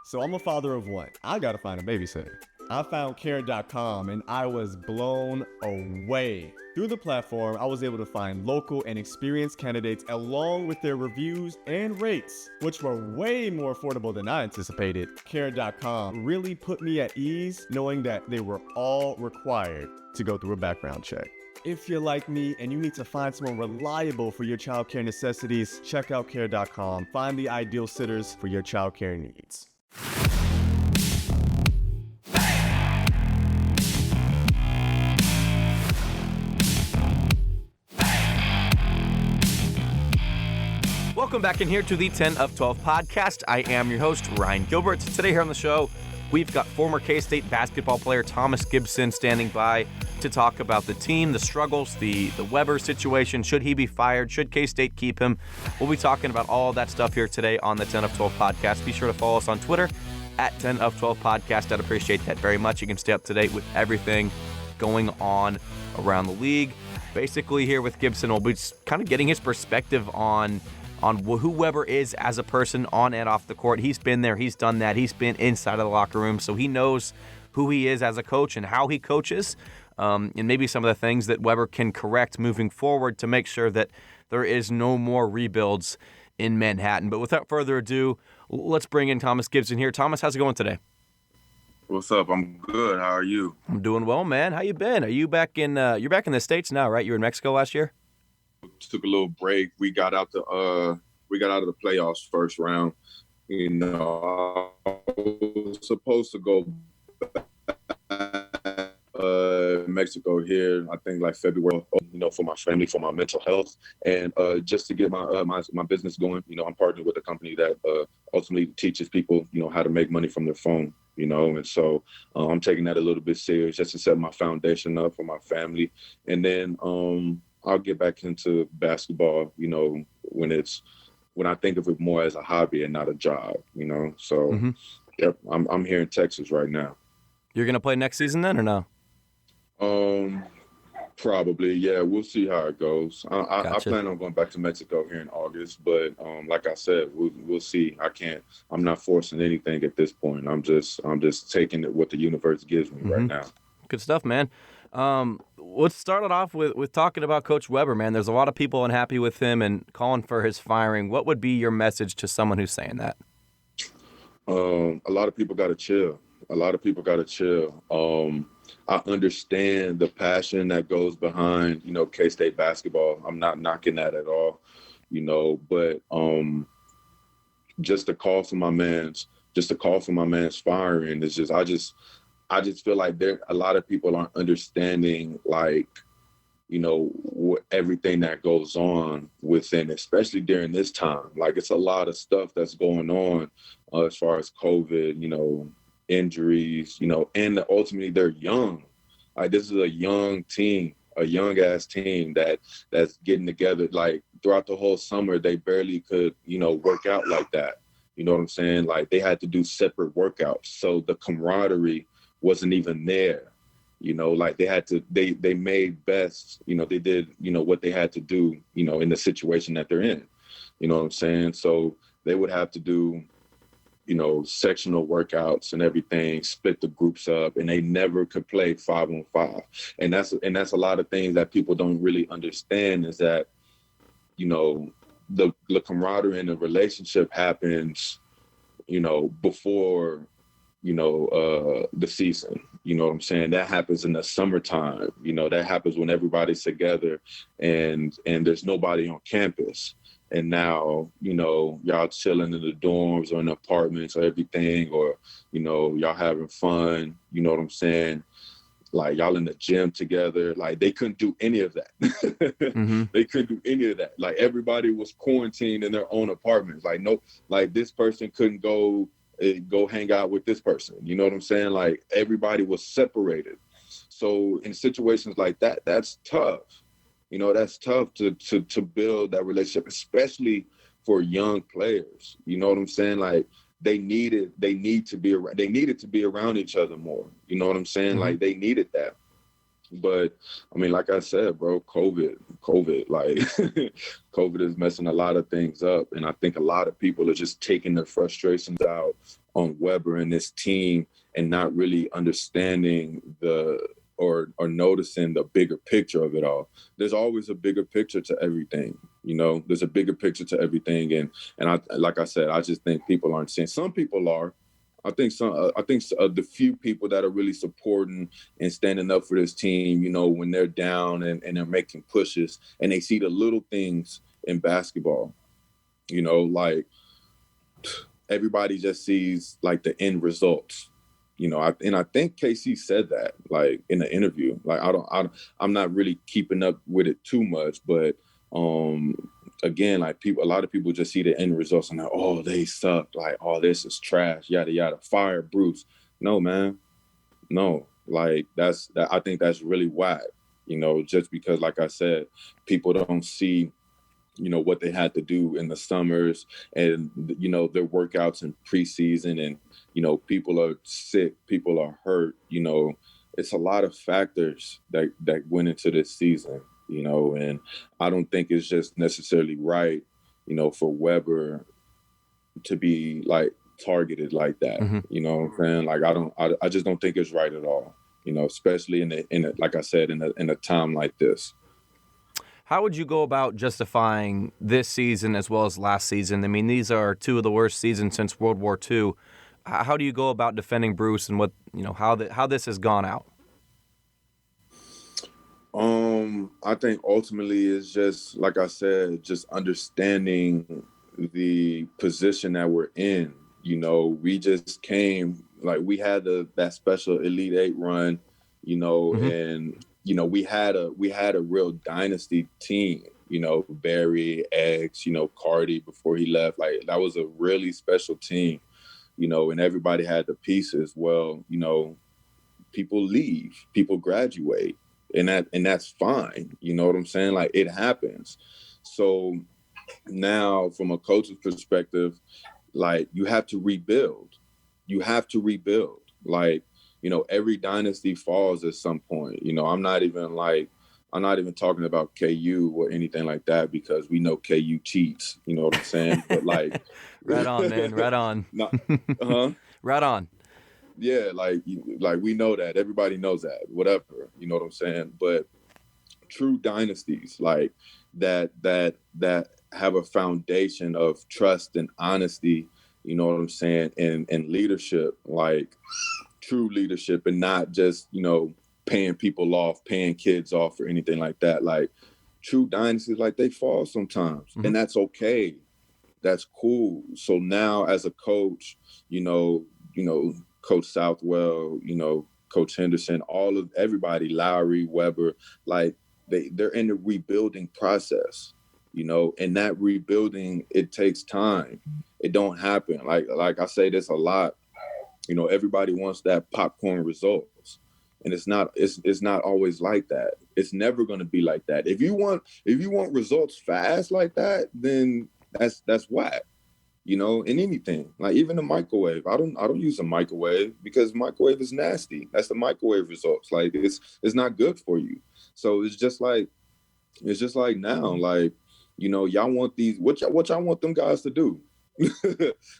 So I'm a father of one. I gotta find a babysitter. I found care.com and I was blown away. Through the platform, I was able to find local and experienced candidates along with their reviews and rates, which were way more affordable than I anticipated. Care.com really put me at ease knowing that they were all required to go through a background check. If you're like me and you need to find someone reliable for your childcare necessities, check out care.com. Find the ideal sitters for your childcare needs. Welcome back in here to the 10 of 12 podcast. I am your host, Ryan Gilbert. Today here on the show, we've got former K-State basketball player Thomas Gipson standing by to talk about the team, the struggles, the Weber situation. Should he be fired? Should K-State keep him? We'll be talking about all that stuff here today on the 10 of 12 podcast. Be sure to follow us on Twitter at 10 of 12 podcast. I'd appreciate that very much. You can stay up to date with everything going on around the league. Basically here with Gipson, we'll be kind of getting his perspective on who Weber is as a person on and off the court. He's been there. He's done that. He's been inside of the locker room, so he knows who he is as a coach and how he coaches, and maybe some of the things that Weber can correct moving forward to make sure that there is no more rebuilds in Manhattan. But without further ado, let's bring in Thomas Gipson here. Thomas, how's it going today? What's up? I'm good. How are you? I'm doing well, man. How you been? Are you back in? You're back in the States now, right? You were in Mexico last year. Took a little break. We got out of the playoffs first round. You know, I was supposed to go Mexico here, I think like February, you know, for my family, for my mental health, and just to get my business going. You know, I'm partnered with a company that ultimately teaches people, you know, how to make money from their phone. You know, and so I'm taking that a little bit serious just to set my foundation up for my family, and then I'll get back into basketball, you know, when I think of it more as a hobby and not a job, you know. So, Yep, I'm here in Texas right now. You're gonna play next season then, or no? Probably, yeah. We'll see how it goes. I Gotcha. plan on going back to Mexico here in August, but like I said, we'll see. I'm not forcing anything at this point. I'm just taking it what the universe gives me right now. Good stuff, man. Let's start it off with talking about Coach Weber, man. There's a lot of people unhappy with him and calling for his firing. What would be your message to someone who's saying that? A lot of people got to chill. I understand the passion that goes behind, you know, K-State basketball. I'm not knocking that at all, you know, but just a call for my man's firing is just, I just feel like a lot of people aren't understanding, like, you know, everything that goes on within, especially during this time. Like, it's a lot of stuff that's going on as far as COVID, you know, injuries, you know, and ultimately they're young. Like, this is a young team, a young ass team that's getting together. Like, throughout the whole summer, they barely could, you know, work out like that. You know what I'm saying? Like, they had to do separate workouts. So the camaraderie wasn't even there. You know, like they made best, you know, they did, you know, what they had to do, you know, in the situation that they're in. You know what I'm saying? So they would have to do, you know, sectional workouts and everything, split the groups up, and they never could play 5-on-5. And that's a lot of things that people don't really understand, is that, you know, the camaraderie in the relationship happens, you know, before, you know, the season. You know what I'm saying? That happens in the summertime. You know, that happens when everybody's together and there's nobody on campus. And now, you know, y'all chilling in the dorms or in the apartments or everything, or, you know, y'all having fun. You know what I'm saying? Like, y'all in the gym together. Like, they couldn't do any of that. They couldn't do any of that. Like, everybody was quarantined in their own apartments. Like, no, like, this person couldn't go hang out with this person. You know what I'm saying? Like, everybody was separated. So in situations like that, that's tough. You know, that's tough to build that relationship, especially for young players. You know what I'm saying? Like, they needed to be around each other more. You know what I'm saying? Like, they needed that. But I mean, like I said, bro, COVID, like COVID is messing a lot of things up. And I think a lot of people are just taking their frustrations out on Weber and this team and not really understanding or noticing the bigger picture of it all. There's always a bigger picture to everything, there's a bigger picture to everything. And I, like I said, I just think people aren't seeing. Some people are. I think the few people that are really supporting and standing up for this team, when they're down and they're making pushes and they see the little things in basketball, like everybody just sees like the end results. I think KC said that like in the interview. Like I'm not really keeping up with it too much, but again, like a lot of people just see the end results and like, oh, they suck. Like, oh, this is trash. Yada yada. Fire Bruce. No, man. No. Like I think that's really whack. Just because, like I said, people don't see what they had to do in the summers and, their workouts in preseason and, people are sick, people are hurt, it's a lot of factors that went into this season, and I don't think it's just necessarily right, for Weber to be like targeted like that. Mm-hmm. You know what I'm saying? Like, I just don't think it's right at all, especially in a, like I said, in a time like this. How would you go about justifying this season as well as last season? I mean, these are two of the worst seasons since World War II. How do you go about defending Bruce and what, how this has gone out? I think ultimately it's just, like I said, just understanding the position that we're in. We just came, like we had that special Elite Eight run, Mm-hmm. and we had a real dynasty team, Barry, Eggs, Cardi before he left. Like that was a really special team, and everybody had the pieces. Well, people leave, people graduate, and that's fine. You know what I'm saying? Like it happens. So now from a coach's perspective, like you have to rebuild. Like, every dynasty falls at some point. I'm not even talking about KU or anything like that because we know KU cheats. You know what I'm saying? But like, right on, man, right on. Right on. Yeah, like we know that. Everybody knows that. Whatever. You know what I'm saying? But true dynasties like that have a foundation of trust and honesty. You know what I'm saying? And leadership, like true leadership, and not just, paying people off, paying kids off or anything like that. Like true dynasties, like they fall sometimes, mm-hmm. and that's okay. That's cool. So now as a coach, Coach Southwell, Coach Henderson, everybody, Lowry, Weber, like they're in the rebuilding process, and that rebuilding, it takes time. It don't happen. Like I say this a lot, everybody wants that popcorn results. And it's not always like that. It's never going to be like that. If you want results fast like that, then that's whack. In anything, like even the microwave. I don't use a microwave because microwave is nasty. That's the microwave results. Like it's not good for you. So it's just like now, like, y'all want these, what y'all want them guys to do?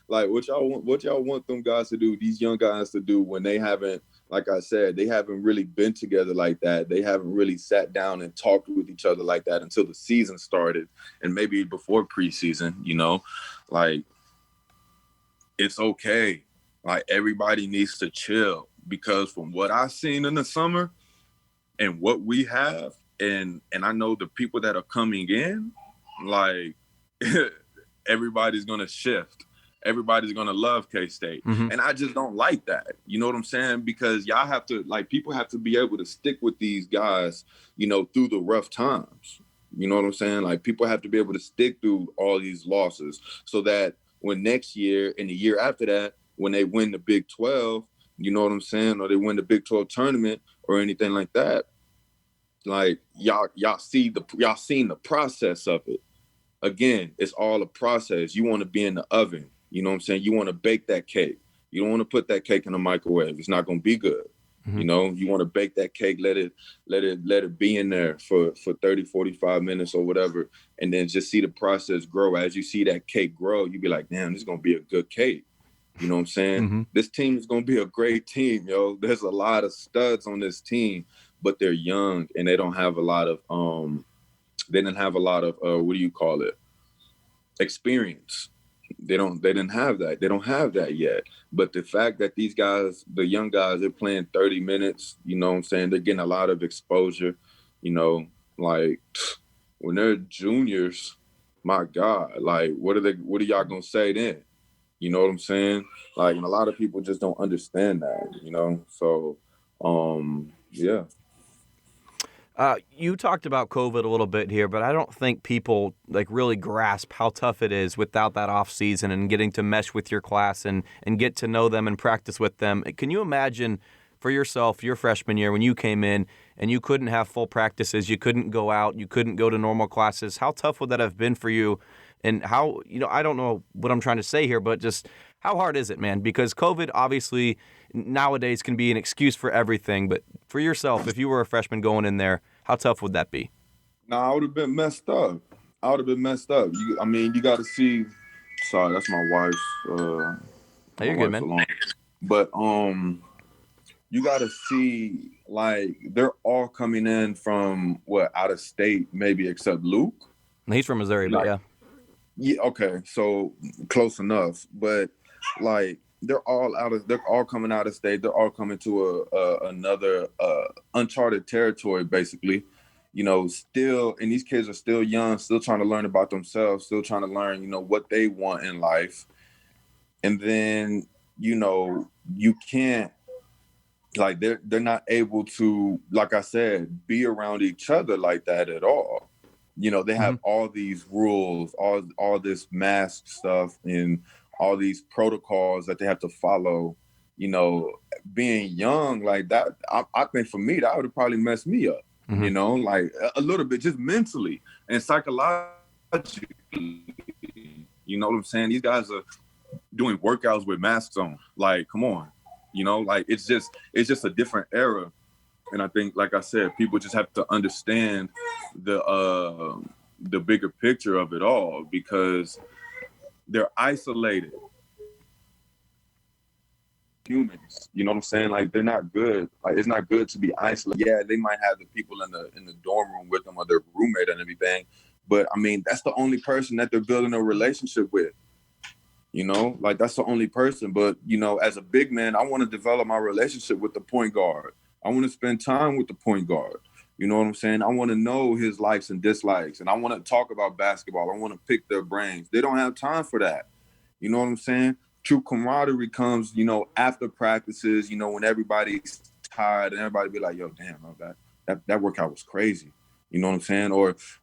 Like what y'all want them guys to do, these young guys to do when they haven't, like I said, they haven't really been together like that. They haven't really sat down and talked with each other like that until the season started and maybe before preseason, like it's okay. Like everybody needs to chill because from what I've seen in the summer and what we have, and I know the people that are coming in, like everybody's going to shift. Everybody's going to love K-State. Mm-hmm. And I just don't like that. You know what I'm saying? Because y'all have to, like, people have to be able to stick with these guys, through the rough times. You know what I'm saying? Like, people have to be able to stick through all these losses so that when next year and the year after that, when they win the Big 12, you know what I'm saying? Or they win the Big 12 tournament or anything like that, like, y'all seen the process of it. Again, it's all a process. You want to be in the oven. You know what I'm saying? You want to bake that cake. You don't want to put that cake in the microwave. It's not going to be good. Mm-hmm. You want to bake that cake, let it be in there for 30, 45 minutes or whatever, and then just see the process grow. As you see that cake grow, you be like, damn, this is going to be a good cake. You know what I'm saying? Mm-hmm. This team is going to be a great team, yo. There's a lot of studs on this team, but they're young and they don't have a lot of what do you call it? Experience. They didn't have that. They don't have that yet. But the fact that these guys, the young guys, they're playing 30 minutes, you know what I'm saying? They're getting a lot of exposure, you know, like when they're juniors, my God, like what are y'all gonna say then? You know what I'm saying? Like, and a lot of people just don't understand that, you know? So, yeah. You talked about COVID a little bit here, but I don't think people like really grasp how tough it is without that off season and getting to mesh with your class and get to know them and practice with them. Can you imagine for yourself, your freshman year when you came in and you couldn't have full practices, you couldn't go out, you couldn't go to normal classes? How tough would that have been for you? And how, I don't know what I'm trying to say here, but just how hard is it, man? Because COVID obviously nowadays can be an excuse for everything. But for yourself, if you were a freshman going in there, how tough would that be? No, I would have been messed up. You got to see. Sorry, that's my wife's. Hey, you're good, man. Alarm. But you got to see, like, they're all coming in from out of state, maybe except Luke. He's from Missouri, but yeah. Yeah, okay, so close enough. But like they're all coming out of state. They're all coming to another uncharted territory, basically. You know, still, and these kids are still young, still trying to learn about themselves, still trying to learn, you know, what they want in life. And then, you know, you can't, like, they're not able to, like I said, be around each other like that at all. You know, they have all these rules, all this mask stuff and all these protocols that they have to follow. You know, being young like that, I think for me, that would have probably messed me up, you know, like a little bit, just mentally and psychologically. You know what I'm saying? These guys are doing workouts with masks on. Like, come on, you know, like it's just a different era. And I think, like I said, people just have to understand the bigger picture of it all because they're isolated humans. You know what I'm saying? Like they're not good. Like it's not good to be isolated. Yeah, they might have the people in the dorm room with them or their roommate and everything, but I mean that's the only person that they're building a relationship with. You know, like that's the only person. But you know, as a big man, I want to develop my relationship with the point guard. I want to spend time with the point guard. You know what I'm saying? I want to know his likes and dislikes, and I want to talk about basketball. I want to pick their brains. They don't have time for that. You know what I'm saying? True camaraderie comes, you know, after practices, you know, when everybody's tired and everybody be like, yo, damn, that workout was crazy. You know what I'm saying?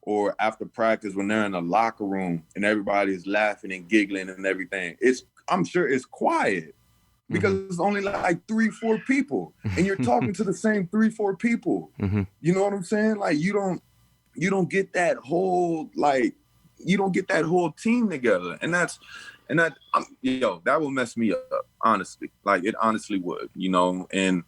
Or after practice when they're in the locker room and everybody's laughing and giggling and everything. I'm sure it's quiet. Because it's only like 3-4 people and you're talking to the same 3-4 people. You know what I'm saying? Like you don't get that whole team together. And that will mess me up, honestly. Like it honestly would, you know? And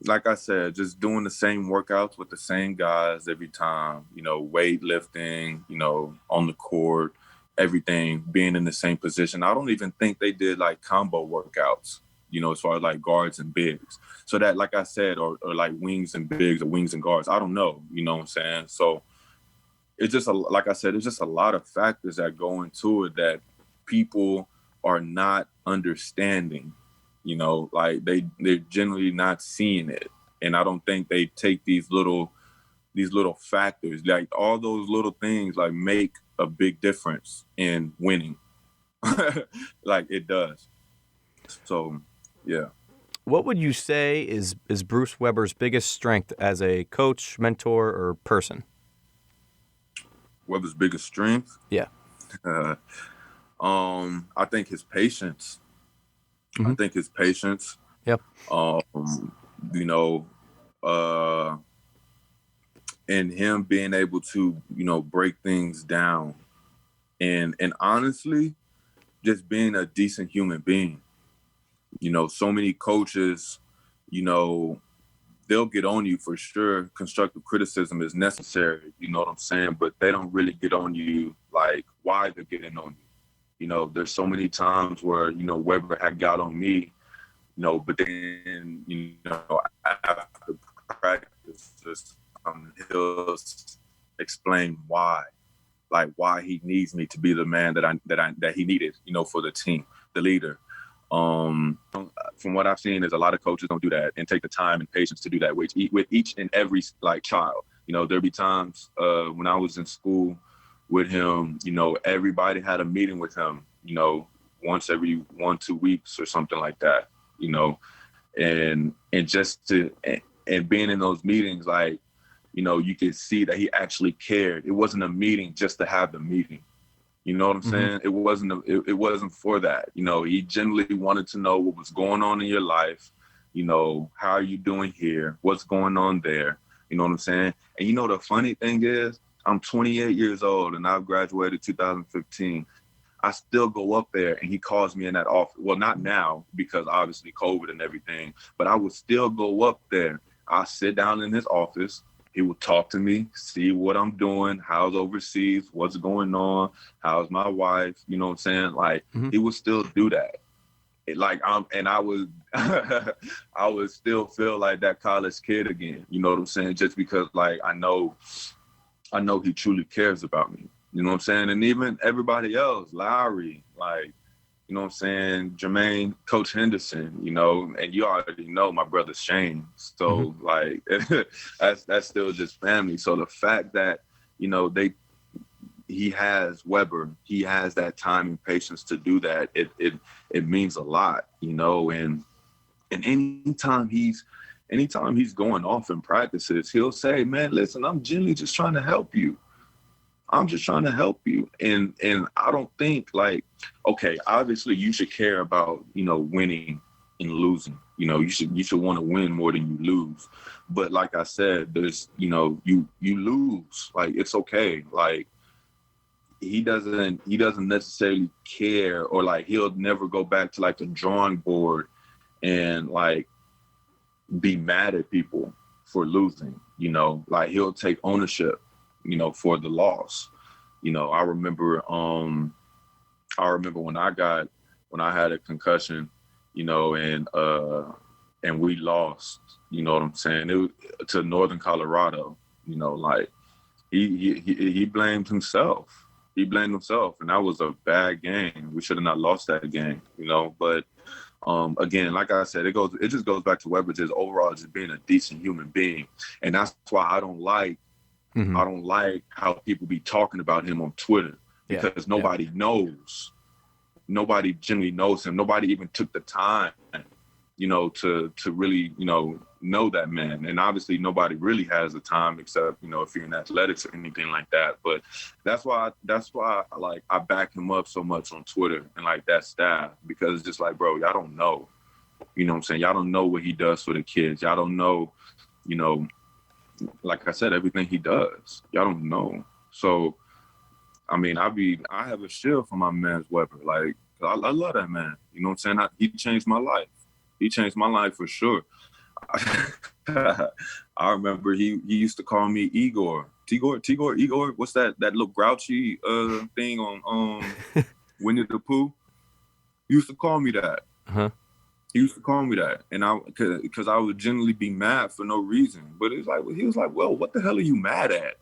like I said, just doing the same workouts with the same guys every time, you know, weightlifting, you know, on the court, everything, being in the same position. I don't even think they did like combo workouts, you know, as far as like guards and bigs. So that, like I said, or like wings and bigs or wings and guards, I don't know, you know what I'm saying? So it's just, like I said, it's just a lot of factors that go into it that people are not understanding, you know, like they're generally not seeing it. And I don't think they take these little factors, like all those little things like make a big difference in winning. Like it does. So, yeah. What would you say is Bruce Weber's biggest strength as a coach, mentor, or person? Weber's biggest strength? Yeah. I think his patience. I think his patience. Yep. You know, and him being able to, you know, break things down and honestly, just being a decent human being. You know, so many coaches, you know, they'll get on you for sure. Constructive criticism is necessary, you know what I'm saying? But they don't really get on you like why they're getting on you. There's so many times where, Weber had got on me, but then, after practice, he'll explain why he needs me to be the man that he needed, for the team, the leader. From what I've seen is a lot of coaches don't do that and take the time and patience to do that with each and every child. There'll be times when I was in school with him, everybody had a meeting with him, once every 1-2 weeks or something like that, and being in those meetings, you could see that he actually cared. It wasn't a meeting just to have the meeting. You know what I'm saying? It wasn't for that. He genuinely wanted to know what was going on in your life. How are you doing here? What's going on there? You know what I'm saying? And the funny thing is, I'm 28 years old and I've graduated 2015. I still go up there and he calls me in that office. Well, not now because obviously COVID and everything, but I would still go up there. I sit down in his office. He would talk to me, see what I'm doing, how's overseas, what's going on, how's my wife, you know what I'm saying? He would still do that. I would, I would still feel like that college kid again, you know what I'm saying? Just because I know he truly cares about me, you know what I'm saying? And even everybody else, Lowry, you know what I'm saying? Jermaine, Coach Henderson, and you already know my brother Shane. So that's still just family. So the fact that, he has Weber, he has that time and patience to do that. It means a lot, and anytime he's going off in practices, he'll say, man, listen, I'm genuinely just trying to help you. I'm just trying to help you. And I don't think okay, obviously you should care about, winning and losing. You should want to win more than you lose. But like I said, there's, you lose. It's okay. He doesn't necessarily care, or he'll never go back to the drawing board and be mad at people for losing. He'll take ownership, for the loss. I remember when I had a concussion, and we lost, you know what I'm saying? To Northern Colorado, he blamed himself. He blamed himself, and that was a bad game. We should have not lost that game, but again, like I said, it just goes back to Weber just overall just being a decent human being. And that's why I don't like how people be talking about him on Twitter, because nobody knows. Nobody generally knows him. Nobody even took the time, to really, know that man. And obviously nobody really has the time except, if you're in athletics or anything like that. But that's why I back him up so much on Twitter and that staff, because it's just bro, y'all don't know. You know what I'm saying? Y'all don't know what he does for the kids. Y'all don't know, like I said, everything he does. Y'all don't know. So, I mean, I have a shield for my man's Weber. I love that man. You know what I'm saying? He changed my life. He changed my life for sure. I remember he used to call me Igor. Igor. What's that little grouchy thing on Winnie the Pooh? He used to call me that. Uh-huh. He used to call me that, and because I would generally be mad for no reason. But he was like, well, what the hell are you mad at?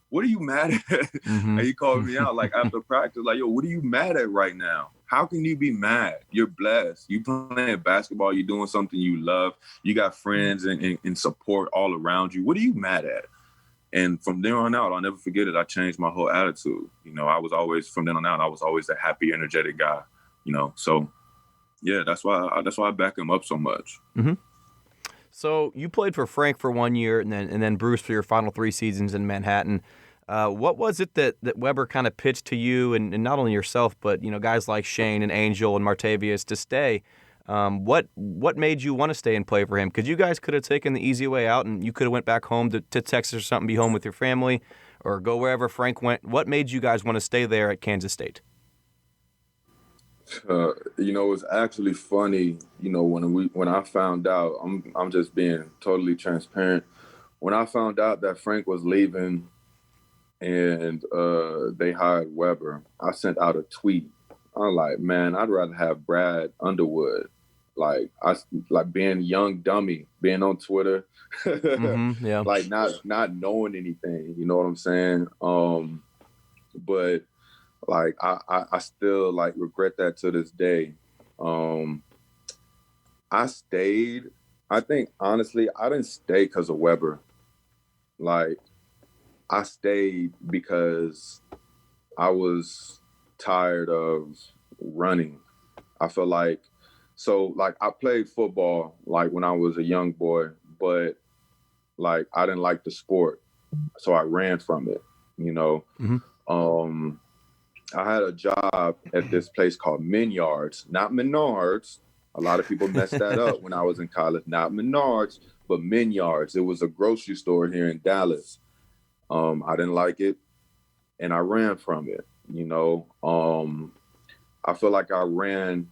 What are you mad at? And he called me out after practice, yo, what are you mad at right now? How can you be mad? You're blessed. You playing basketball. You're doing something you love. You got friends and support all around you. What are you mad at? And from there on out, I'll never forget it. I changed my whole attitude. From then on out, I was always a happy, energetic guy. So yeah, that's why I back him up so much. Mm-hmm. So you played for Frank for 1 year and then Bruce for your final 3 seasons in Manhattan. What was it that Weber kind of pitched to you and not only yourself, but guys like Shane and Angel and Martavius to stay? What made you want to stay and play for him? Because you guys could have taken the easy way out and you could have went back home to Texas or something, be home with your family, or go wherever Frank went. What made you guys want to stay there at Kansas State? It's actually funny, when I found out, I'm just being totally transparent. When I found out that Frank was leaving and they hired Weber, I sent out a tweet. I'm like, man, I'd rather have Brad Underwood. Like like being young dummy, being on Twitter, Yeah. like not knowing anything. You know what I'm saying? But like I still like regret that to this day. I stayed. I think honestly, I didn't stay because of Weber. Like I stayed because I was tired of running. I feel like I played football like when I was a young boy, but like I didn't like the sport, so I ran from it. You know, I had a job at this place called Menards, not Menards. A lot of people messed that up when I was in college. Not Menards, but Menards. It was a grocery store here in Dallas. I didn't like it, and I ran from it. You know, I feel like I ran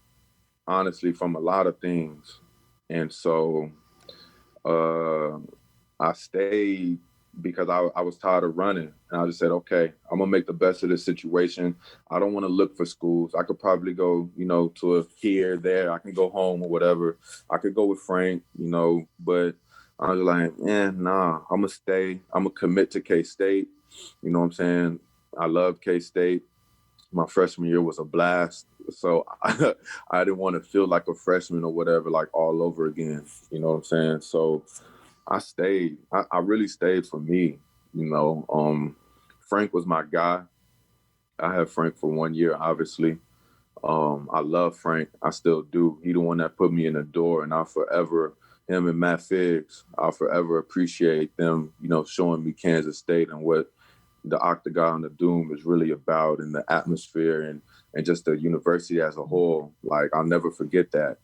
honestly from a lot of things, and so I stayed because I was tired of running, and I just said, okay, I'm gonna make the best of this situation. I don't want to look for schools. I could probably go, you know, to here, there. I can go home or whatever. I could go with Frank, you know, but I was like, nah, I'm gonna stay. I'm gonna commit to K-State. You know what I'm saying? I love K-State. My freshman year was a blast. So I didn't want to feel like a freshman or whatever, like all over again. You know what I'm saying? So I stayed. I really stayed for me. You know, Frank was my guy. I had Frank for 1 year, obviously. I love Frank. I still do. He the one that put me in the door, and him and Matt Figgs, I'll forever appreciate them, you know, showing me Kansas State and what the Octagon of Doom is really about, and the atmosphere and just the university as a whole. Like, I'll never forget that.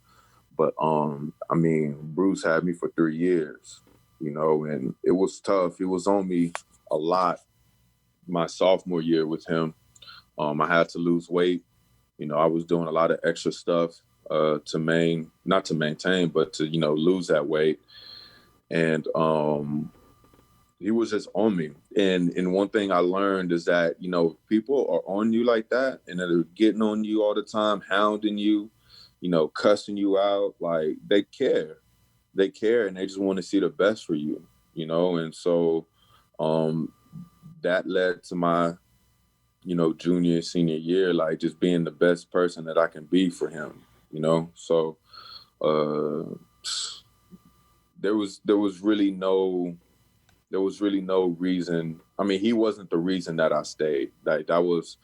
But I mean, Bruce had me for 3 years, you know, and it was tough. He was on me a lot my sophomore year with him. I had to lose weight. You know, I was doing a lot of extra stuff not to maintain, but to, you know, lose that weight. And he was just on me. And one thing I learned is that, you know, people are on you like that and they're getting on you all the time, hounding you, you know, cussing you out. Like, they care. They care, and they just want to see the best for you, you know? And so that led to my, you know, junior, senior year, like just being the best person that I can be for him, you know? So there was really no reason. I mean, he wasn't the reason that I stayed. Like, that was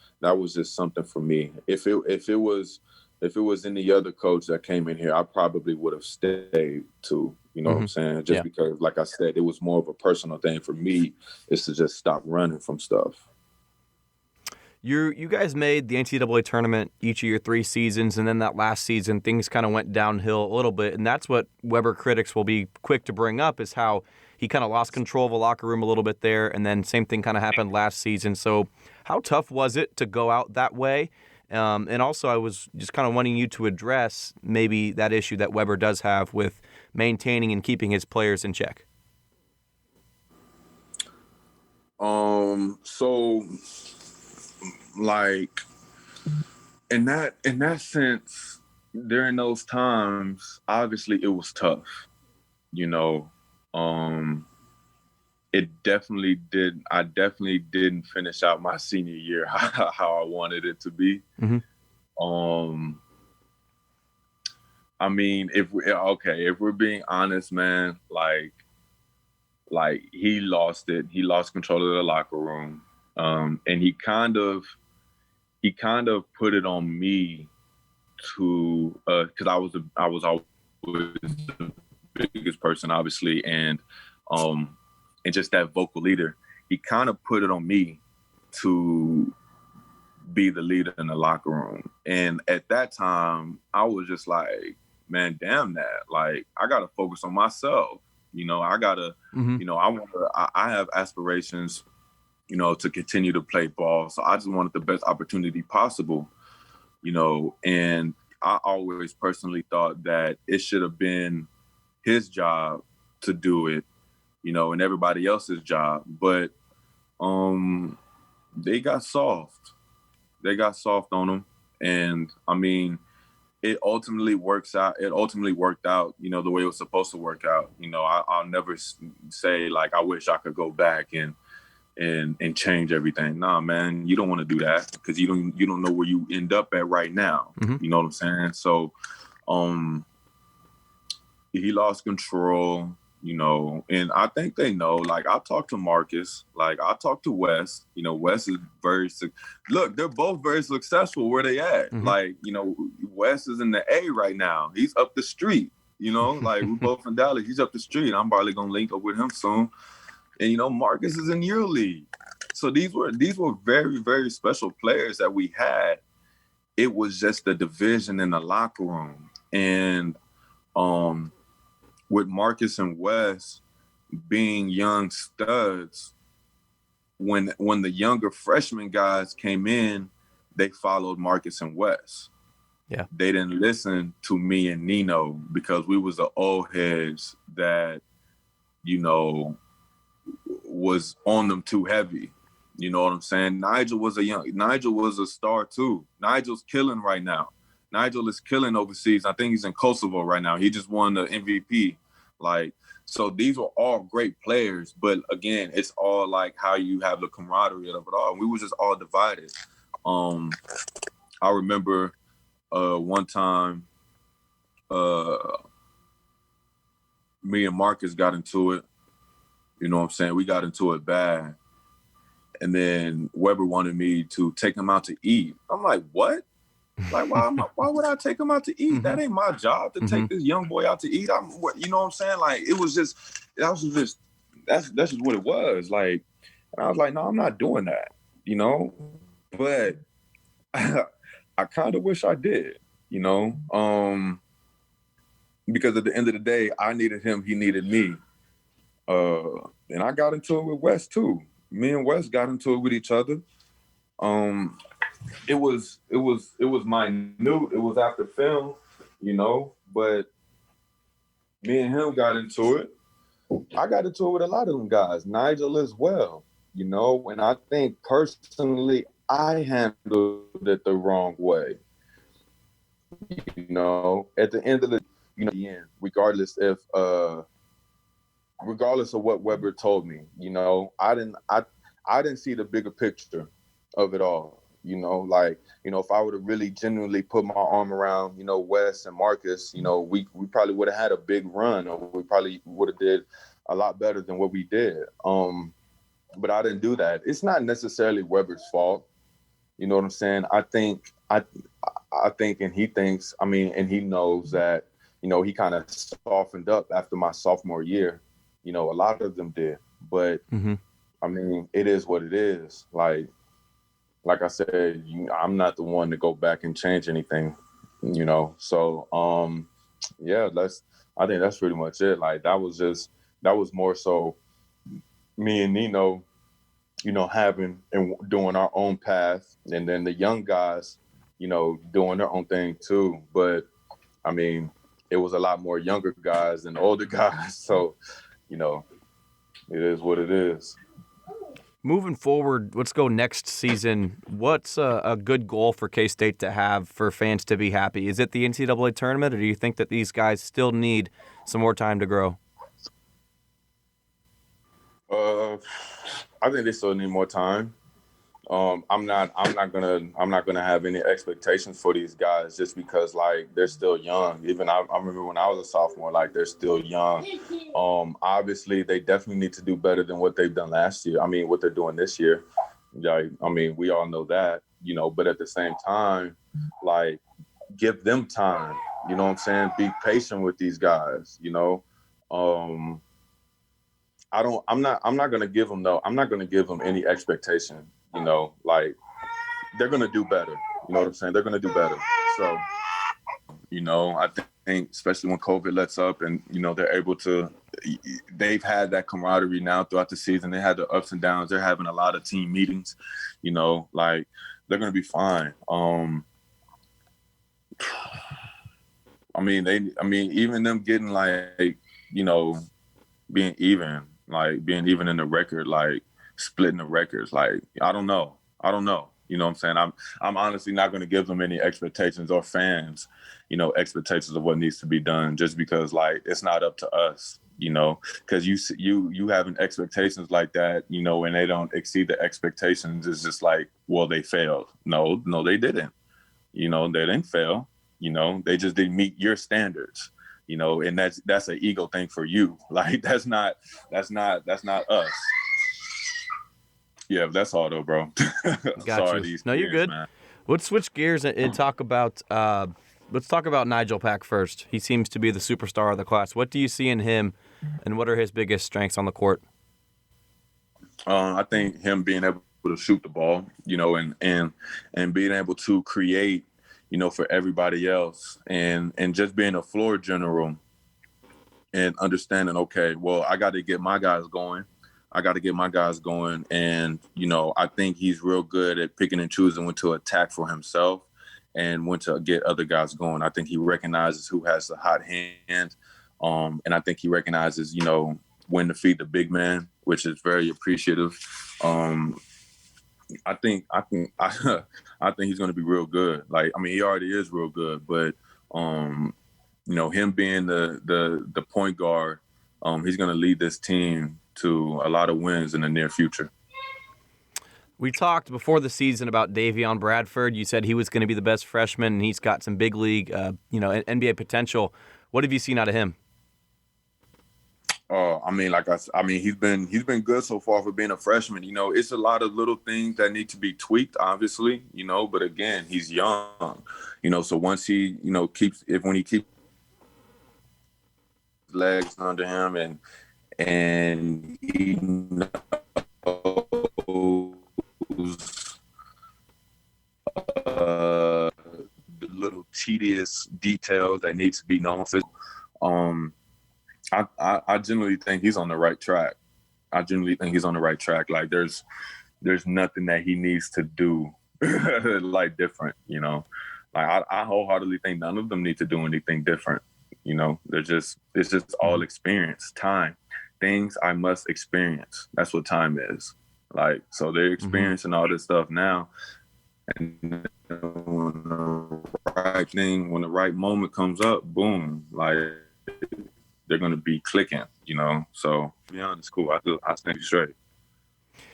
just something for me. If it was any other coach that came in here, I probably would have stayed too. You know what I'm saying? Just because, like I said, it was more of a personal thing for me, is to just stop running from stuff. You guys made the NCAA tournament each of your 3 seasons, and then that last season, things kind of went downhill a little bit, and that's what Weber critics will be quick to bring up, is how he kind of lost control of the locker room a little bit there, and then same thing kind of happened last season. So how tough was it to go out that way? And also, I was just kind of wanting you to address maybe that issue that Weber does have with maintaining and keeping his players in check. So, like, in that sense, during those times, obviously it was tough, you know. It definitely did. I definitely didn't finish out my senior year how I wanted it to be. I mean, if we're being honest, man, like he lost it. He lost control of the locker room. And he kind of put it on me to, cause I was always the biggest person, obviously. And just that vocal leader, he kind of put it on me to be the leader in the locker room. And at that time, I was just like, man, damn that. Like, I got to focus on myself. You know, I got to, you know, I have aspirations, you know, to continue to play ball. So I just wanted the best opportunity possible, you know, and I always personally thought that it should have been his job to do it, you know, and everybody else's job. But they got soft. They got soft on him. And I mean, it ultimately works out. It ultimately worked out, the way it was supposed to work out. I'll never say like, I wish I could go back and change everything. Nah, man, you don't want to do that because you don't know where you end up at right now. Mm-hmm. You know what I'm saying? So, he lost control, and I think they know. Like, I talked to Marcus, like I talked to Wes. Wes is look, they're both very successful where they at. Mm-hmm. Like, Wes is in the A right now. He's up the street, like we're both in Dallas. He's up the street. I'm probably gonna link up with him soon. And Marcus is in your league. So these were very, very special players that we had. It was just the division in the locker room. And with Marcus and Wes being young studs, when the younger freshman guys came in, they followed Marcus and Wes. Yeah. They didn't listen to me and Nino because we was the old heads that, was on them too heavy. You know what I'm saying? Nigel was a star too. Nigel's killing right now. Nigel is killing overseas. I think he's in Kosovo right now. He just won the MVP. Like, so these were all great players, but again, it's all like how you have the camaraderie of it all. We were just all divided. I remember one time me and Marcus got into it. You know what I'm saying? We got into it bad. And then Weber wanted me to take him out to eat. I'm like, what? Like, why would I take him out to eat? Mm-hmm. That ain't my job to take this young boy out to eat. You know what I'm saying? Like, that's just what it was. Like, and I was like, no, I'm not doing that, But I kind of wish I did, because at the end of the day, I needed him, he needed me. And I got into it with Wes too. Me and Wes got into it with each other. It was minute. It was after film, but me and him got into it. I got into it with a lot of them guys, Nigel as well, and I think personally I handled it the wrong way. At the end of the regardless of what Weber told me, I didn't see the bigger picture of it all. If I would have really genuinely put my arm around, Wes and Marcus, we probably would have had a big run, or we probably would have did a lot better than what we did. But I didn't do that. It's not necessarily Weber's fault. You know what I'm saying? I think, and he thinks, and he knows that, he kind of softened up after my sophomore year. A lot of them did, but it is what it is. Like I said, I'm not the one to go back and change anything, So, I think that's pretty much it. Like, that was more so me and Nino, having and doing our own path, and then the young guys, doing their own thing too. But it was a lot more younger guys than older guys. So, it is what it is. Moving forward, let's go next season. What's a good goal for K-State to have for fans to be happy? Is it the NCAA tournament, or do you think that these guys still need some more time to grow? I think they still need more time. I'm not gonna have any expectations for these guys just because they're still young. Even I remember when I was a sophomore, they're still young. Obviously they definitely need to do better than what they've done last year. What they're doing this year. We all know that, but at the same time, give them time. You know what I'm saying? Be patient with these guys, I'm not gonna give them any expectation. They're going to do better. You know what I'm saying? They're going to do better. So, I think especially when COVID lets up and, they're able to, they've had that camaraderie now throughout the season. They had the ups and downs. They're having a lot of team meetings, they're going to be fine. Even them getting being even in the record, splitting the records. I don't know. You know what I'm saying? I'm honestly not going to give them any expectations or fans, expectations of what needs to be done, just because like it's not up to us, because you having expectations like that, and they don't exceed the expectations. It's just like, well, they failed. No, they didn't. They didn't fail. They just didn't meet your standards. And that's an ego thing for you. Like that's not us. Yeah, that's all though, bro. Got Sorry, you. No, you're good. Man. Let's switch gears and talk about let's talk about Nigel Pack first. He seems to be the superstar of the class. What do you see in him, and what are his biggest strengths on the court? I think him being able to shoot the ball, and being able to create, for everybody else, and just being a floor general, and understanding, okay, well, I got to get my guys going. And, I think he's real good at picking and choosing when to attack for himself and when to get other guys going. I think he recognizes who has the hot hand. And I think he recognizes, when to feed the big man, which is very appreciative. I think he's going to be real good. Like, I mean, he already is real good, but, him being the point guard, he's going to lead this team to a lot of wins in the near future. We talked before the season about Davion Bradford. You said he was going to be the best freshman, and he's got some big league, NBA potential. What have you seen out of him? He's been good so far for being a freshman. It's a lot of little things that need to be tweaked, obviously. But again, he's young. So once he, when he keeps legs under him and he knows the little tedious details that need to be known for. I genuinely think he's on the right track. Like there's nothing that he needs to do like different. Like I wholeheartedly think none of them need to do anything different. It's just all experience, time, things I must experience. That's what time is. Like, so they're experiencing all this stuff now. And when the right moment comes up, boom, like they're going to be clicking, So, to be honest, cool. I think straight.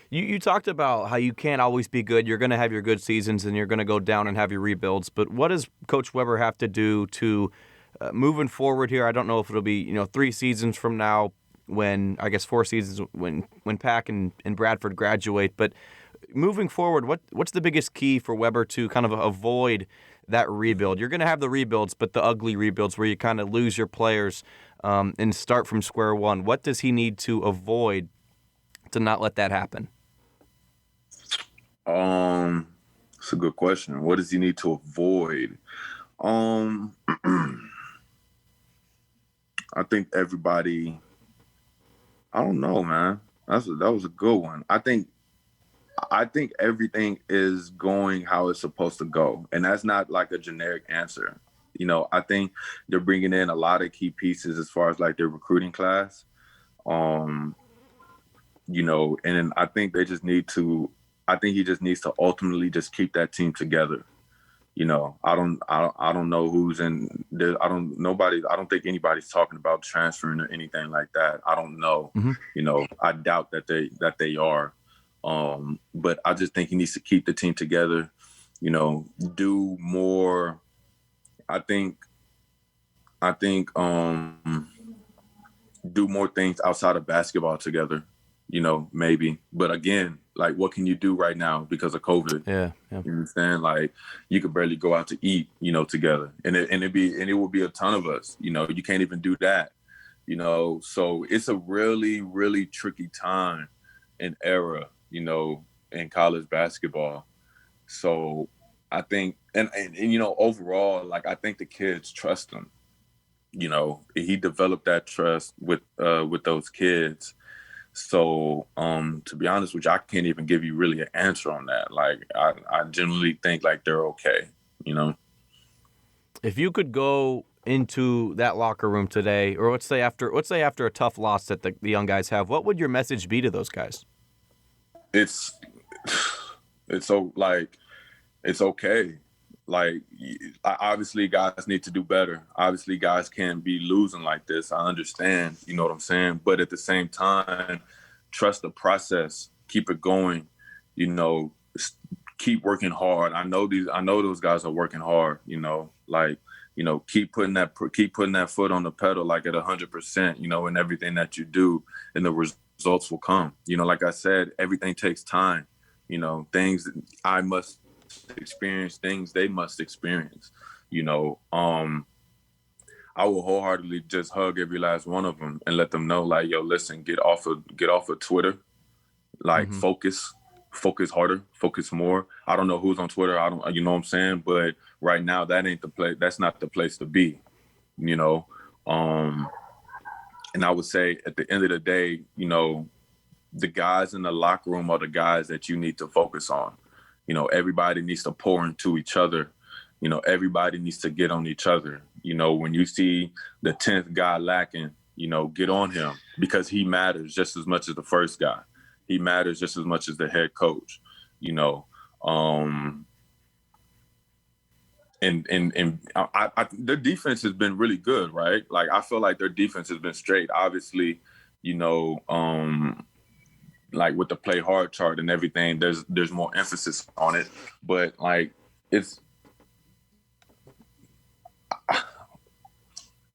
You talked about how you can't always be good. You're going to have your good seasons and you're going to go down and have your rebuilds. But what does Coach Weber have to do to moving forward here? I don't know if it'll be 3 seasons from now, when I guess 4 seasons when Pack and Bradford graduate. But moving forward, what's the biggest key for Weber to kind of avoid that rebuild? You're going to have the rebuilds, but the ugly rebuilds where you kind of lose your players and start from square one. What does he need to avoid to not let that happen? It's a good question. What does he need to avoid? I think everybody. I don't know, man. That was a good one. I think everything is going how it's supposed to go, and that's not like a generic answer. I think they're bringing in a lot of key pieces as far as like their recruiting class. And I think they just need to. I think he just needs to ultimately just keep that team together. I don't know who's in there. I don't think anybody's talking about transferring or anything like that. I don't know. I doubt that they are. But I just think he needs to keep the team together, do more. I think do more things outside of basketball together, maybe. But again, like, what can you do right now because of COVID? Yeah. You understand? Like, you could barely go out to eat, together, and it will be a ton of us. You can't even do that. So it's a really, really tricky time and era, in college basketball. So I think, and overall, like, I think the kids trust him. He developed that trust with those kids. So, to be honest with you, I can't even give you really an answer on that. Like, I generally think like they're okay, If you could go into that locker room today, or let's say after a tough loss that the young guys have, what would your message be to those guys? It's so, like, It's okay. Like, obviously guys need to do better. Obviously guys can't be losing like this. I understand, you know what I'm saying? But at the same time, trust the process, keep it going, you know, keep working hard. I know those guys are working hard, you know, like, you know, keep putting that foot on the pedal, like at 100%, you know, in everything that you do, and the results will come. You know, like I said, everything takes time, you know, things I must experience, things they must experience, you know. I will wholeheartedly just hug every last one of them and let them know, like, yo, listen, get off of Twitter, like, focus harder, focus more. I don't know who's on Twitter. I don't, you know what I'm saying? But right now, that ain't the place. That's not the place to be, you know? And I would say at the end of the day, you know, the guys in the locker room are the guys that you need to focus on. You know, everybody needs to pour into each other. You know, everybody needs to get on each other. You know, when you see the 10th guy lacking, you know, get on him, because he matters just as much as the first guy. He matters just as much as the head coach, you know. And their defense has been really good, right? Like, I feel like their defense has been straight. Obviously, you know, like with the play hard chart and everything, there's more emphasis on it. But like,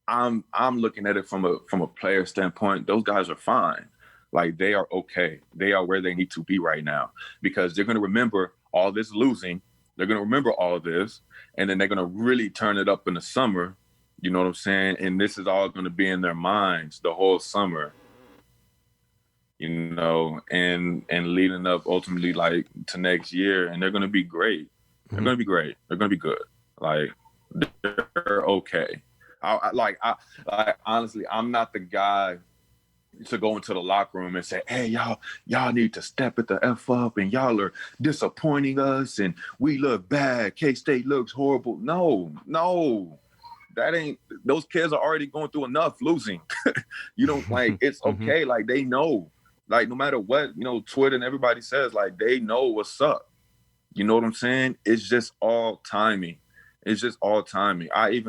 I'm looking at it from a player standpoint. Those guys are fine. Like, they are okay. They are where they need to be right now, because they're going to remember all this losing. They're going to remember all of this, and then they're going to really turn it up in the summer. You know what I'm saying? And this is all going to be in their minds the whole summer, you know, and leading up ultimately, like, to next year. And they're going to be great. They're going to be great. They're going to be good. Like, they're okay. I honestly, I'm not the guy to go into the locker room and say, hey, y'all need to step it the F up, and y'all are disappointing us, and we look bad. K-State looks horrible. No, that ain't, those kids are already going through enough losing. You know, like, it's okay. Like, they know, like, no matter what, you know, Twitter and everybody says, like, they know what's up. You know what I'm saying? It's just all timing. It's just all timing. I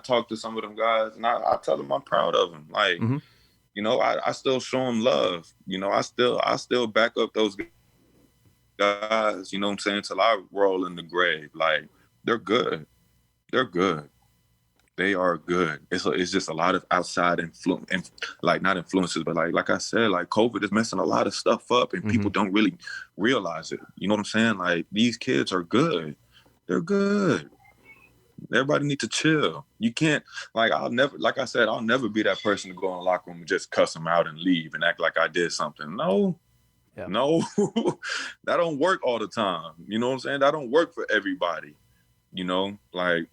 talk to some of them guys, and I tell them I'm proud of them. Like, you know, I still show them love. You know, I still back up those guys, you know what I'm saying, till I roll in the grave. Like, they're good. They're good. They are good. It's just a lot of outside influence, like, not influences, but like I said, like, COVID is messing a lot of stuff up, and people don't really realize it. You know what I'm saying? Like, these kids are good. They're good. Everybody needs to chill. You can't, like I said, I'll never be that person to go in the locker room and just cuss them out and leave and act like I did something. No, that don't work all the time. You know what I'm saying? That don't work for everybody. You know, like,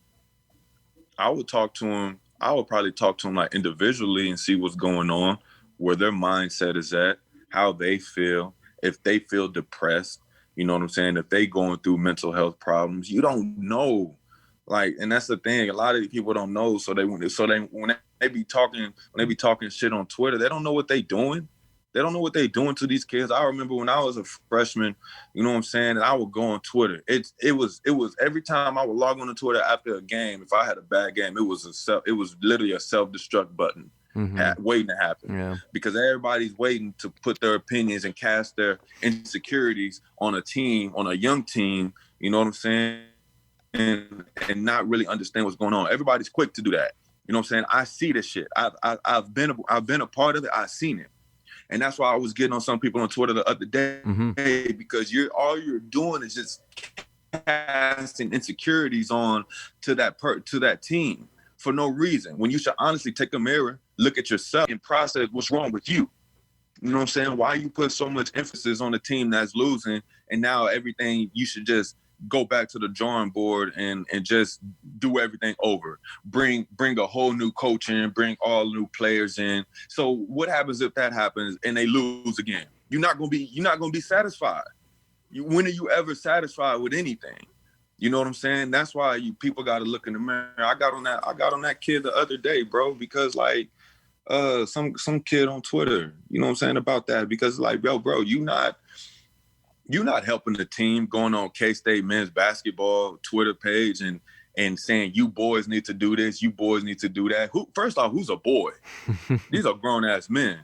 I would probably talk to them like individually and see what's going on, where their mindset is at, how they feel, if they feel depressed, you know what I'm saying? If they going through mental health problems, you don't know. Like, and that's the thing. A lot of people don't know. So when they be talking shit on Twitter, they don't know what they doing. They don't know what they doing to these kids. I remember when I was a freshman, you know what I'm saying, and I would go on Twitter. It was every time I would log on to Twitter after a game, if I had a bad game, it was literally a self-destruct button waiting to happen. Yeah. Because everybody's waiting to put their opinions and cast their insecurities on a team, on a young team, you know what I'm saying? And not really understand what's going on. Everybody's quick to do that. You know what I'm saying? I see this shit. I've been a part of it. I've seen it. And that's why I was getting on some people on Twitter the other day, because all you're doing is just casting insecurities on to that team for no reason. When you should honestly take a mirror, look at yourself, and process what's wrong with you. You know what I'm saying? Why you put so much emphasis on a team that's losing, and now everything, you should just go back to the drawing board and just do everything over. Bring a whole new coach in, bring all new players in. So what happens if that happens and they lose again? You're not gonna be satisfied. When are you ever satisfied with anything? You know what I'm saying? That's why people got to look in the mirror. I got on that kid the other day, bro, because like some kid on Twitter, you know what I'm saying, about that, because like, yo, bro, you not you're not helping the team going on K-State men's basketball Twitter page and saying you boys need to do this, you boys need to do that. First off, who's a boy? These are grown-ass men.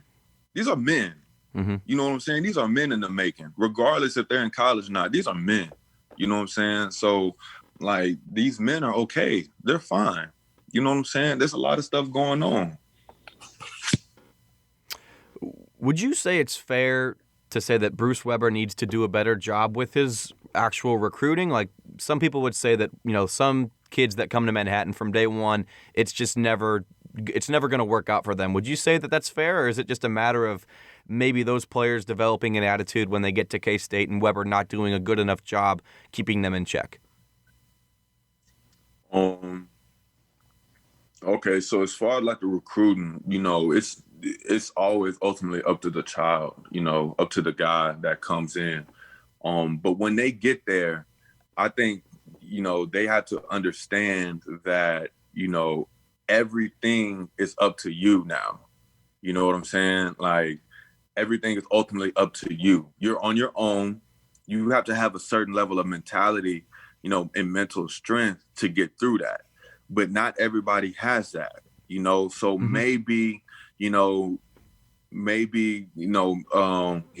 These are men. Mm-hmm. You know what I'm saying? These are men in the making, regardless if they're in college or not. These are men. You know what I'm saying? So, like, these men are okay. They're fine. You know what I'm saying? There's a lot of stuff going on. Would you say it's fair to say that Bruce Weber needs to do a better job with his actual recruiting? Like, some people would say that, some kids that come to Manhattan from day one, it's never going to work out for them. Would you say that that's fair, or is it just a matter of maybe those players developing an attitude when they get to K-State and Weber not doing a good enough job keeping them in check? Okay, so as far as like the recruiting, it's always ultimately up to the child, up to the guy that comes in. But when they get there, I think, they have to understand that, everything is up to you now. You know what I'm saying? Like, everything is ultimately up to you. You're on your own. You have to have a certain level of mentality, and mental strength to get through that. But not everybody has that, so maybe, he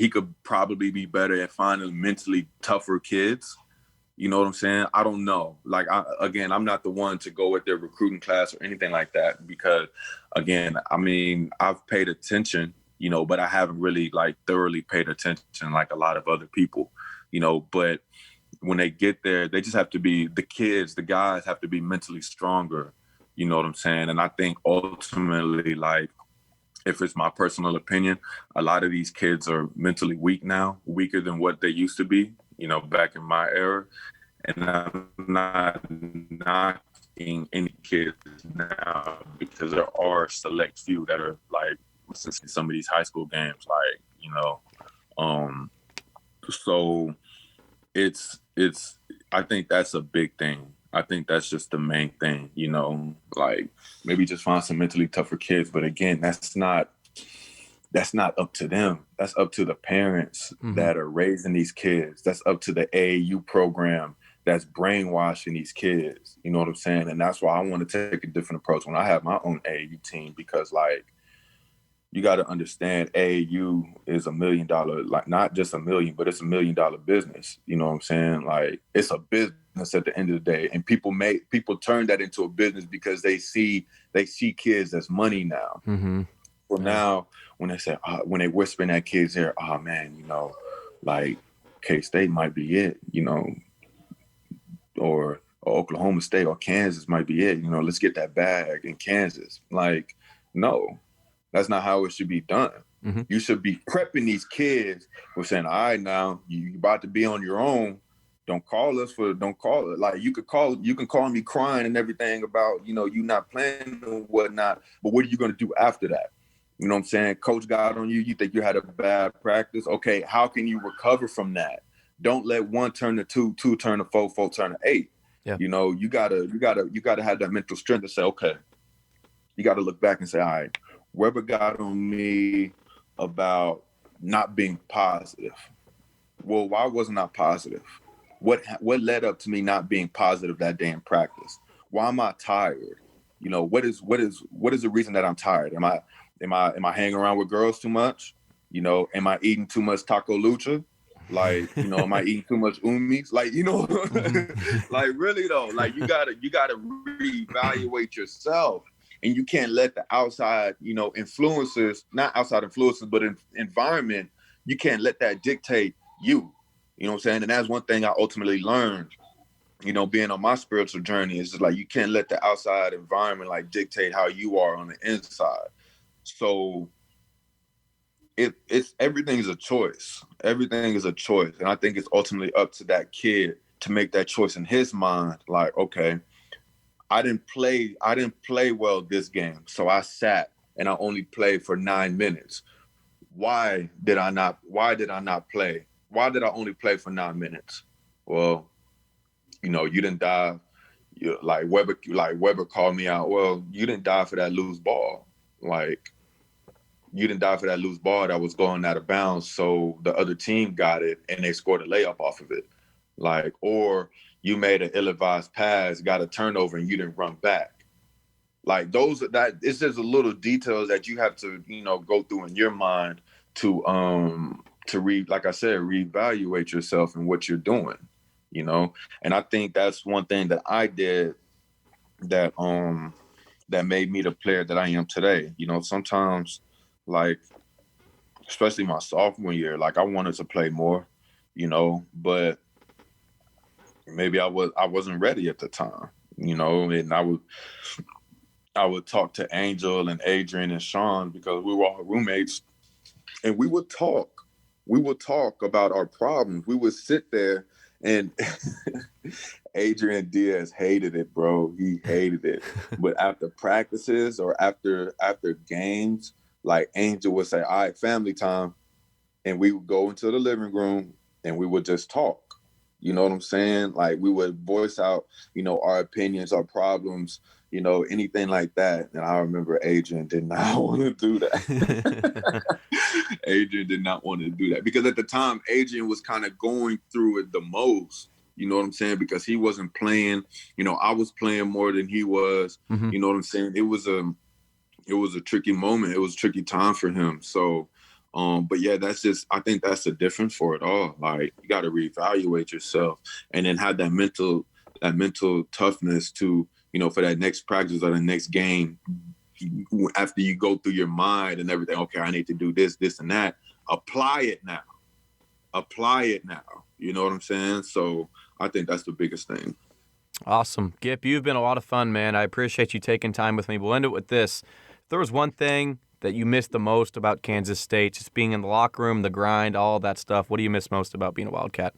could probably be better at finding mentally tougher kids. You know what I'm saying? I don't know. Like, I'm not the one to go at their recruiting class or anything like that because, again, I've paid attention, but I haven't really, like, thoroughly paid attention like a lot of other people, but when they get there, they just have to be, the guys have to be mentally stronger. You know what I'm saying? And I think ultimately, like, if it's my personal opinion, a lot of these kids are mentally weak now, weaker than what they used to be, back in my era. And I'm not knocking any kids now because there are select few that are like, some of these high school games, like, so it's, I think that's a big thing. I think that's just the main thing, like maybe just find some mentally tougher kids. But again, that's not up to them. That's up to the parents that are raising these kids. That's up to the AAU program that's brainwashing these kids. You know what I'm saying? And that's why I want to take a different approach when I have my own AAU team, because like, you got to understand AAU is $1 million, like not just $1 million, but it's $1 million business. You know what I'm saying? Like, it's a business at the end of the day. And people turn that into a business because they see kids as money now. Mm-hmm. Well, now when they say, when they whisper in that kid's ear, oh man, like K-State might be it, or Oklahoma State or Kansas might be it. Let's get that bag in Kansas. Like, no. That's not how it should be done. Mm-hmm. You should be prepping these kids with saying, all right, now you about to be on your own. Don't call it. Like, you can call me crying and everything about, you not playing and whatnot. But what are you going to do after that? You know what I'm saying? Coach got on you. You think you had a bad practice. Okay. How can you recover from that? Don't let 1 turn to 2, 2 turn to 4, 4 turn to 8. Yeah. You gotta have that mental strength to say, okay, you got to look back and say, all right, Weber got on me about not being positive. Well, why wasn't I positive? What led up to me not being positive that day in practice? Why am I tired? What is the reason that I'm tired? Am I hanging around with girls too much? Am I eating too much taco lucha? Like, am I eating too much umis? Like, like really though, like you gotta reevaluate yourself. And you can't let the outside, influences, not outside influences, but environment, you can't let that dictate you. You know what I'm saying? And that's one thing I ultimately learned, being on my spiritual journey, is just like, you can't let the outside environment like dictate how you are on the inside. So everything is a choice. Everything is a choice. And I think it's ultimately up to that kid to make that choice in his mind. Like, okay, I didn't play well this game. So I sat and I only played for 9 minutes. Why did I not play? Why did I only play for 9 minutes? Well, you didn't dive. Like Weber called me out. Well, you didn't dive for that loose ball. Like, you didn't dive for that loose ball that was going out of bounds, so the other team got it and they scored a layup off of it. Like, or you made an ill-advised pass, got a turnover, and you didn't run back. Like it's just a little details that you have to, go through in your mind to like I said, reevaluate yourself and what you're doing, And I think that's one thing that I did that made me the player that I am today. Sometimes, like, especially my sophomore year, like I wanted to play more, but maybe I wasn't ready at the time, and I would talk to Angel and Adrian and Sean because we were all roommates, and we would talk about our problems. We would sit there, and Adrian Diaz hated it, bro. He hated it. But after practices or after games, like Angel would say, "All right, family time," and we would go into the living room and we would just talk. You know what I'm saying? Like, we would voice out, our opinions, our problems, anything like that. And I remember Adrian did not want to do that. Adrian did not want to do that because at the time, Adrian was kind of going through it the most. You know what I'm saying? Because he wasn't playing. I was playing more than he was. Mm-hmm. You know what I'm saying? It was a tricky moment. It was a tricky time for him. So, but yeah, I think that's the difference for it all. Like, you got to reevaluate yourself and then have that mental toughness to, for that next practice or the next game, after you go through your mind and everything, okay, I need to do this, this, and that. Apply it now. You know what I'm saying? So I think that's the biggest thing. Awesome. Gip, you've been a lot of fun, man. I appreciate you taking time with me. We'll end it with this. If there was one thing that you missed the most about Kansas State, just being in the locker room, the grind, all of that stuff, what do you miss most about being a Wildcat?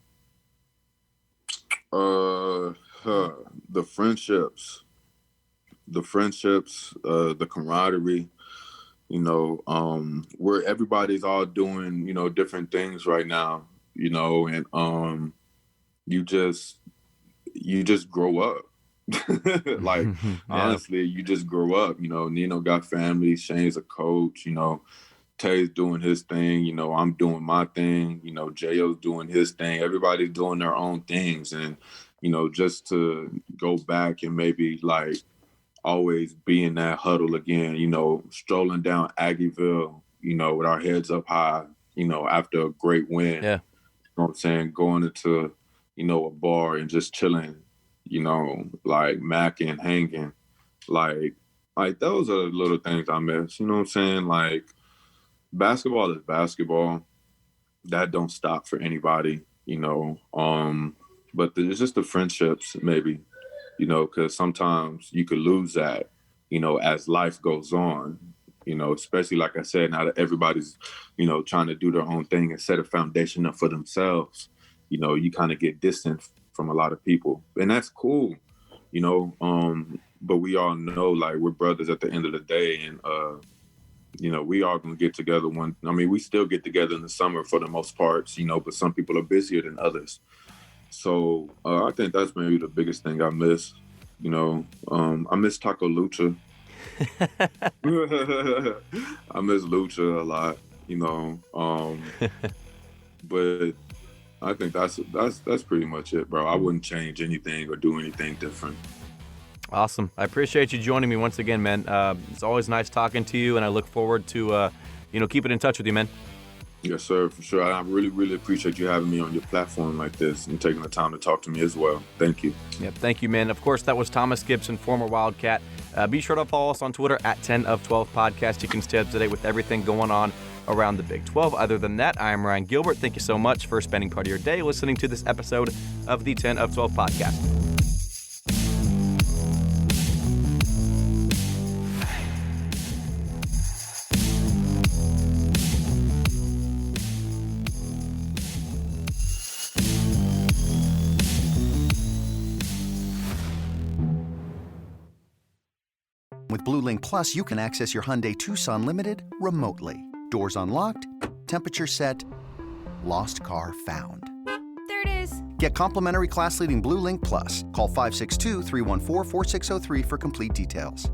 The friendships, the camaraderie, where everybody's all doing, different things right now, and you just grow up. Like, yeah. Honestly, you just grow up. Nino got family, Shane's a coach, Tay's doing his thing, I'm doing my thing, J.O.'s doing his thing. Everybody's doing their own things. And, just to go back and maybe, like, always be in that huddle again, strolling down Aggieville, with our heads up high, after a great win. Yeah. You know what I'm saying? Going into, a bar and just chilling, like macking, hanging. Like those are the little things I miss. You know what I'm saying? Like, basketball is basketball. That don't stop for anybody, but it's just the friendships maybe, because sometimes you could lose that, as life goes on, especially like I said, now that everybody's, trying to do their own thing and set a foundation up for themselves, you kind of get distant from a lot of people, and that's cool, but we all know, like, we're brothers at the end of the day, and, we all gonna get together we still get together in the summer for the most parts, but some people are busier than others. So I think that's maybe the biggest thing I miss. I miss Taco Lucha. I miss Lucha a lot, but I think that's pretty much it, bro. I wouldn't change anything or do anything different. Awesome. I appreciate you joining me once again, man. It's always nice talking to you, and I look forward to, keeping in touch with you, man. Yes, sir, for sure. I really, really appreciate you having me on your platform like this and taking the time to talk to me as well. Thank you. Yep, thank you, man. Of course, that was Thomas Gipson, former Wildcat. Be sure to follow us on Twitter at 10 of 12 Podcast. You can stay up to date with everything going on around the Big 12. Other than that, I am Ryan Gilbert. Thank you so much for spending part of your day listening to this episode of the 10 of 12 Podcast. With Blue Link Plus, you can access your Hyundai Tucson Limited remotely. Doors unlocked, temperature set, lost car found. There it is. Get complimentary class-leading Blue Link Plus. Call 562-314-4603 for complete details.